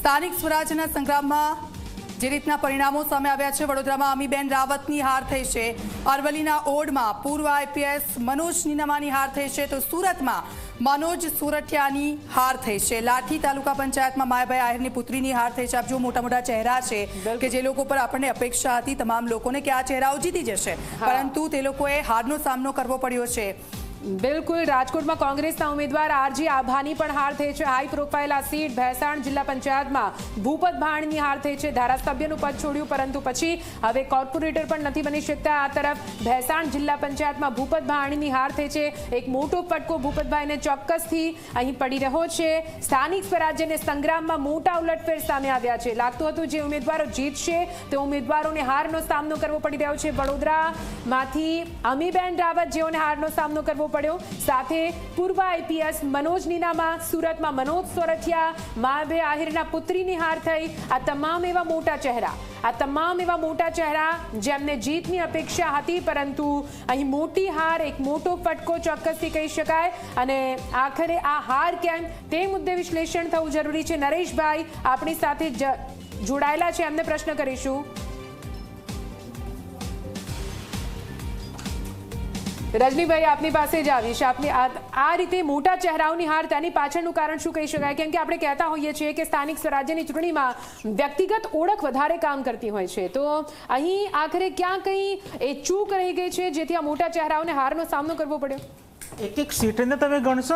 સ્થાનિક સ્વરાજના સંગ્રામમાં જે રીતના પરિણામો સામે આવ્યા છે, વડોદરામાં અમીબેન રાવતની હાર થઈ છે, અરવલ્લીના ઓડમાં પૂર્વ આઈપીએસ મનોજ નીનામાની હાર થઈ છે, તો સુરતમાં મનોજ સુરઠિયાની હાર થઈ છે, લાઠી તાલુકા પંચાયતમાં માયાભાઈ આહિરની પુત્રીની હાર થઈ છે। આપ જો મોટા મોટા ચહેરા છે કે જે લોકો પર આપણને અપેક્ષા હતી તમામ લોકોને કે આ ચહેરાઓ જીતી જશે, પરંતુ તે લોકોએ હારનો સામનો કરવો પડ્યો છે। બિલકુલ, રાજકોટમાં કોંગ્રેસના ઉમેદવાર આરજી આભાની પણ હાર થઈ છે। હાઈ પ્રોફાઇલ આ સીટ ભેસાણ જિલ્લા પંચાયતમાં ભૂપત ભાણની હાર થઈ છે। ધારાસભ્યનું પદ છોડ્યું, પરંતુ પછી હવે કોર્પોરેટર પણ નથી બની શકતા। આ તરફ ભેસાણ જિલ્લા પંચાયતમાં ભૂપત ભાણીની હાર થઈ છે। એક મોટો ફટકો ભૂપતભાઈને ચોક્કસથી અહીં પડી રહ્યો છે। સ્થાનિક સ્વરાજ્યને સંગ્રામમાં મોટા ઉલટફેર સામે આવ્યા છે। લાગતું હતું જે ઉમેદવારો જીતશે તે ઉમેદવારોને હારનો સામનો કરવો પડી રહ્યો છે। વડોદરામાંથી અમીબેન રાવત જેઓને હારનો સામનો કરવો પડ્યો, સાથે પૂર્વ આઈપીએસ મનોજ નીનામા, સુરતમાં મનોજ સોરઠિયા, માયાભાઈ આહિરના પુત્રીની હાર થઈ। આ તમામ એવા મોટા ચહેરા જેમને જીતની અપેક્ષા હતી, પરંતુ અહીં મોટી હાર, એક મોટો ફટકો ચોક્કસથી કહી શકાય। અને આખરે આ હાર કેમ તે મુદ્દે વિશ્લેષણ થવું જરૂરી છે। નરેશભાઈ આપણી સાથે જોડાયેલા છે, એમને પ્રશ્ન કરીશું। રજનીભાઈ આપની પાસે જ આવીશ। આપની આ રીતે મોટા ચહેરાઓની હાર, તેની પાછળનું કારણ શું કહી શકાય? કેમ કે આપણે કહેતા હોઈએ છીએ કે સ્થાનિક સ્વરાજ્યની ચૂંટણીમાં વ્યક્તિગત ઓળખ વધારે કામ કરતી હોય છે, તો અહીં આખરે ક્યાં કંઈ એ ચૂક રહી ગઈ છે જેથી આ મોટા ચહેરાઓને હારનો સામનો કરવો પડ્યો? એક એક સીટને તમે ગણશો